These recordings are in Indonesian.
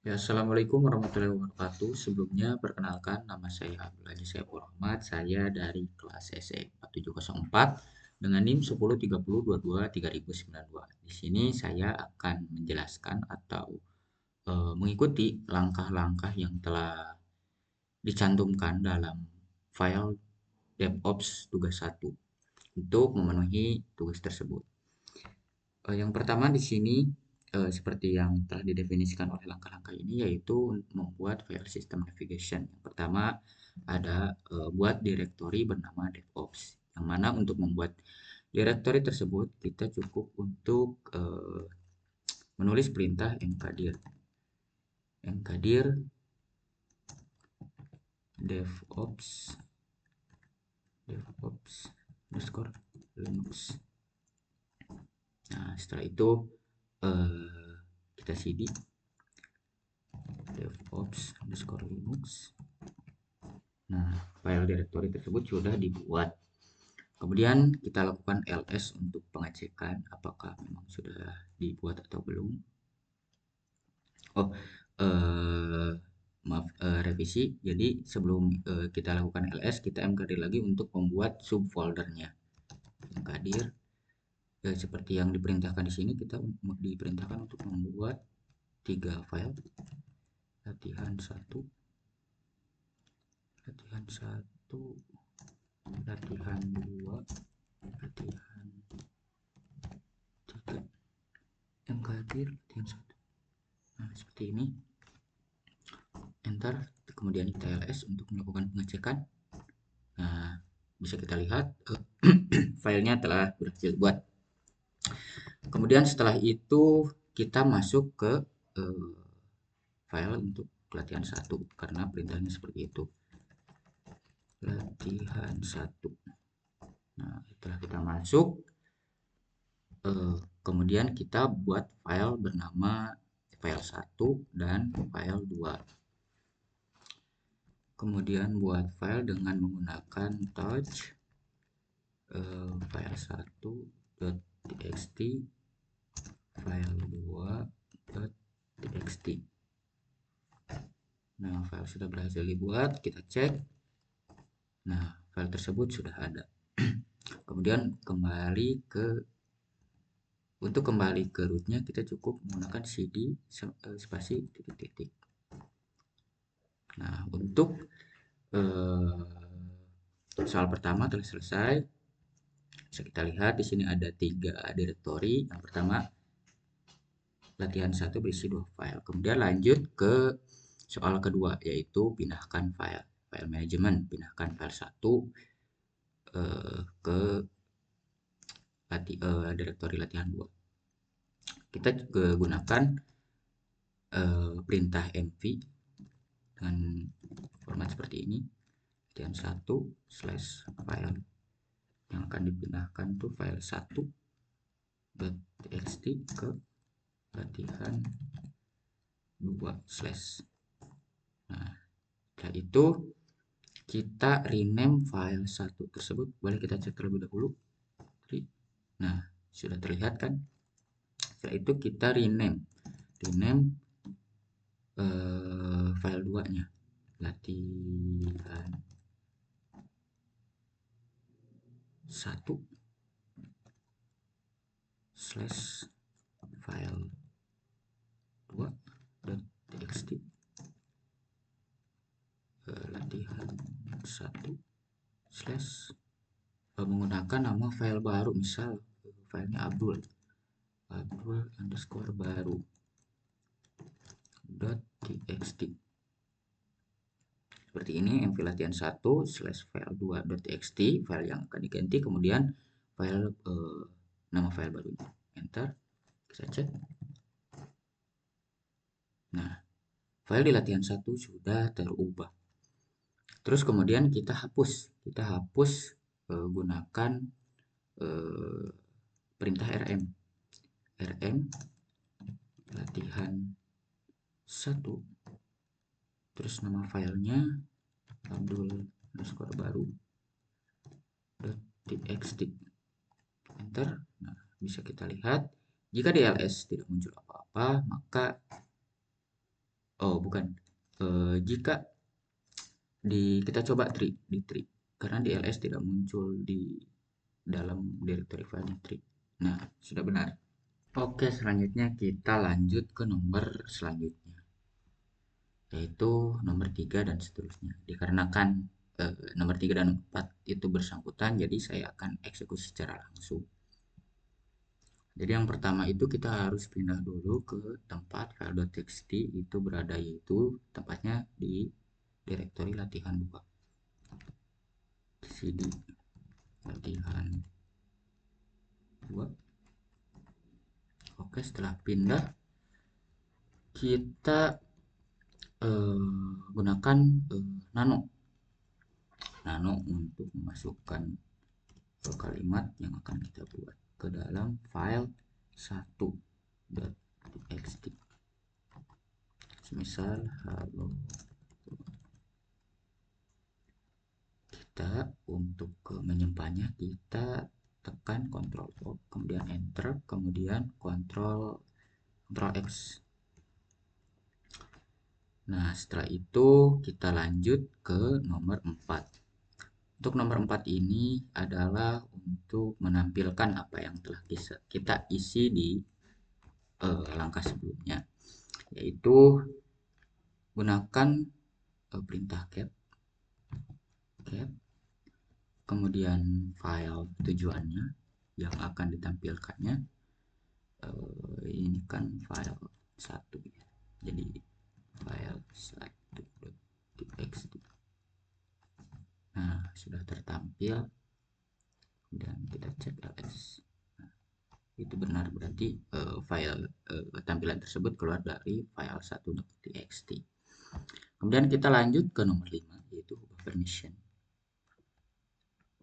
Ya, Assalamualaikum warahmatullahi wabarakatuh. Sebelumnya, perkenalkan nama saya Abdul Haji Saiful Rahmat. Saya dari kelas SE 4704 dengan NIM 1030223092. Di sini saya akan menjelaskan atau mengikuti langkah-langkah yang telah dicantumkan dalam file DevOps tugas 1 untuk memenuhi tugas tersebut. Yang pertama di sini seperti yang telah didefinisikan oleh langkah-langkah ini yaitu membuat file system navigation. Yang pertama ada buat directory bernama DevOps. Yang mana untuk membuat directory tersebut kita cukup untuk menulis perintah mkdir DevOps underscore Linux. Nah, setelah itu kita cd DevOps underscore Linux. Nah, file directory tersebut sudah dibuat. Kemudian kita lakukan ls untuk pengecekan apakah memang sudah dibuat atau belum. Oh, maaf, revisi. Jadi sebelum kita lakukan ls, kita mkdir lagi untuk membuat subfoldernya. Mkdir seperti yang diperintahkan di sini, kita diperintahkan untuk membuat 3 file. Latihan 1, latihan 2, latihan 3, mkdir latihan 1. Nah, seperti ini. Enter, kemudian kita ls untuk melakukan pengecekan. Nah, bisa kita lihat filenya telah berhasil buat. Kemudian setelah itu kita masuk ke file untuk latihan 1 karena perintahnya seperti itu. Latihan 1. Nah, setelah kita masuk, kemudian kita buat file bernama file 1 dan file 2. Kemudian buat file dengan menggunakan touch file 1.txt, file 2.txt. Nah, file sudah berhasil dibuat, kita cek. Nah, file tersebut sudah ada. Kemudian untuk kembali ke rootnya kita cukup menggunakan cd spasi titik-titik. Nah, untuk soal pertama telah selesai. Bisa kita lihat di sini ada 3 directory. Yang pertama latihan 1 berisi 2 file. Kemudian lanjut ke soal kedua yaitu pindahkan file management, pindahkan file 1 ke directory latihan 2. Kita gunakan perintah mv dengan format seperti ini. Latihan 1 slash file yang akan dipindahkan tuh file 1.txt ke latihan 2 slash. Nah, setelah itu kita rename file 1 tersebut. Boleh kita cek terlebih dahulu. Nah, sudah terlihat kan? Setelah itu kita rename file 2 nya latihan 1 slash file 2.txt latihan 1 slash menggunakan nama file baru, misal filenya Abdul underscore baru .txt. Seperti ini, mv latihan 1 slash file 2.txt, file yang akan diganti, kemudian file nama file barunya. Enter, kita cek. Nah, file di latihan 1 sudah terubah. Terus kemudian kita hapus gunakan perintah rm latihan 1, terus nama filenya Abdul underscore baru .txt. Enter. Nah, bisa kita lihat jika di ls tidak muncul apa-apa, maka Oh, bukan. Jika kita coba di tree, karena di ls tidak muncul di dalam directory file tree. Nah, sudah benar. Oke, selanjutnya kita lanjut ke nomor selanjutnya, yaitu nomor 3 dan seterusnya. Dikarenakan nomor 3 dan 4 itu bersangkutan, jadi saya akan eksekusi secara langsung. Jadi yang pertama itu kita harus pindah dulu ke tempat file.txt itu berada, yaitu tempatnya di direktori latihan 2. cd latihan 2. Oke, setelah pindah kita gunakan nano untuk memasukkan kalimat yang akan kita buat ke dalam file 1.txt. Misal halo, kita untuk menyimpannya kita tekan Ctrl O, kemudian Enter, kemudian Ctrl X. Nah, setelah itu kita lanjut ke nomor 4. Untuk nomor 4 ini adalah untuk menampilkan apa yang telah kita isi di langkah sebelumnya, yaitu gunakan perintah cat, kemudian file tujuannya yang akan ditampilkannya, ini kan file 1 ya. Jadi file 1.txt. Nah, sudah tertampil dan kita cek ls. Nah, itu benar, berarti file tampilan tersebut keluar dari file 1.txt. Kemudian kita lanjut ke nomor 5, yaitu ubah permission.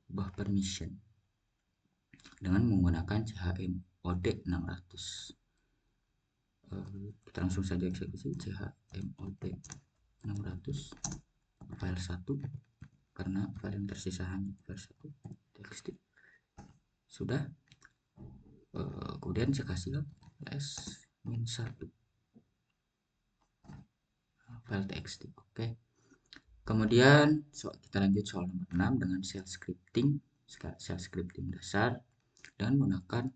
Ubah permission dengan menggunakan chmod 600. Kita langsung saja eksekusi chmod 600 file 1, karena file yang tersisa hanya file 1 txt. Sudah. Kemudian saya kasih s-1 file txt. Oke. Kemudian kita lanjut soal nomor 6 dengan shell scripting dasar dengan menggunakan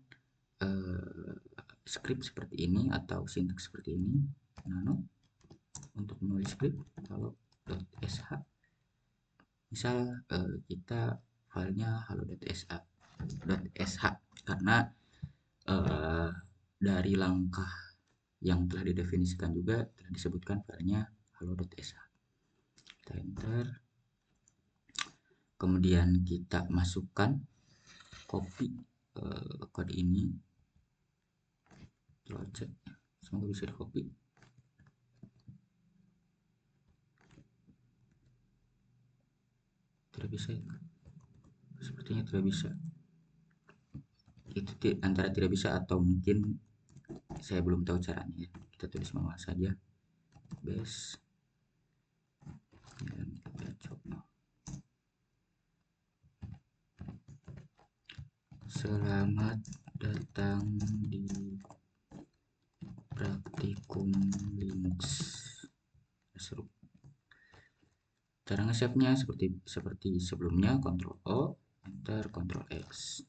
script seperti ini atau sintaks seperti ini. Nano untuk menulis script kalau .sh, misal kita filenya halo.sh, karena dari langkah yang telah didefinisikan juga telah disebutkan filenya halo.sh. Kita enter, kemudian kita masukkan copy kode ini. Coba cek, semoga bisa di copy. Tidak bisa ya? Sepertinya tidak bisa. Itu antara tidak bisa atau mungkin saya belum tahu caranya ya. Kita tulis manual saja, base, dan kita coba. Selamat datang di praktikum Linux. Seru. Cara nge-save-nya seperti sebelumnya, Ctrl O, Enter, Ctrl X.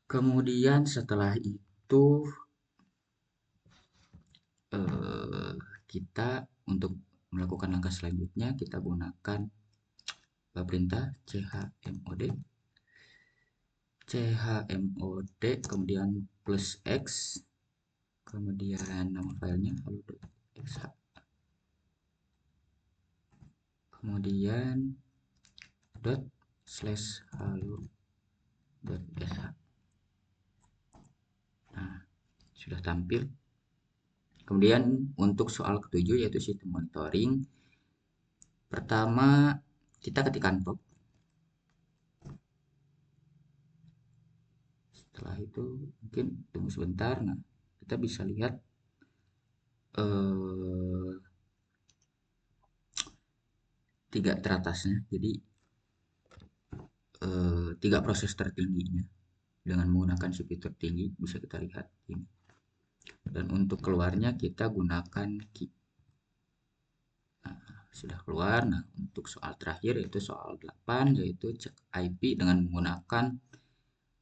Kemudian setelah itu kita untuk melakukan langkah selanjutnya kita gunakan perintah chmod kemudian plus x, kemudian nama filenya halo.sh, kemudian ./halo.sh. Nah, sudah tampil. Kemudian untuk soal ketujuh yaitu sistem monitoring, pertama kita ketikkan top. Setelah itu mungkin tunggu sebentar. Nah, kita bisa lihat tiga teratasnya, jadi tiga proses tertingginya dengan menggunakan CPU tertinggi bisa kita lihat ini. Dan untuk keluarnya kita gunakan key. Nah, sudah keluar. Nah, untuk soal terakhir yaitu soal 8, yaitu cek IP dengan menggunakan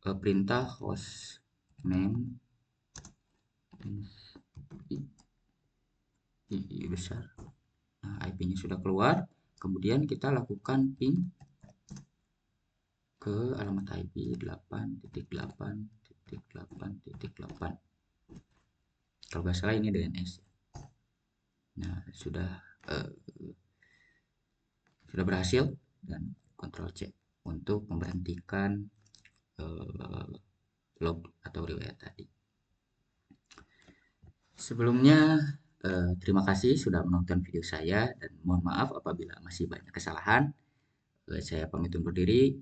perintah hostname besar. Nah, IP-nya sudah keluar. Kemudian kita lakukan ping ke alamat IP 8.8.8.8. Kalau nggak salah ini DNS. Nah, eh, sudah berhasil, dan Ctrl C untuk memberhentikan log atau riwayat tadi. Sebelumnya, terima kasih sudah menonton video saya dan mohon maaf apabila masih banyak kesalahan. Saya pamit undur diri.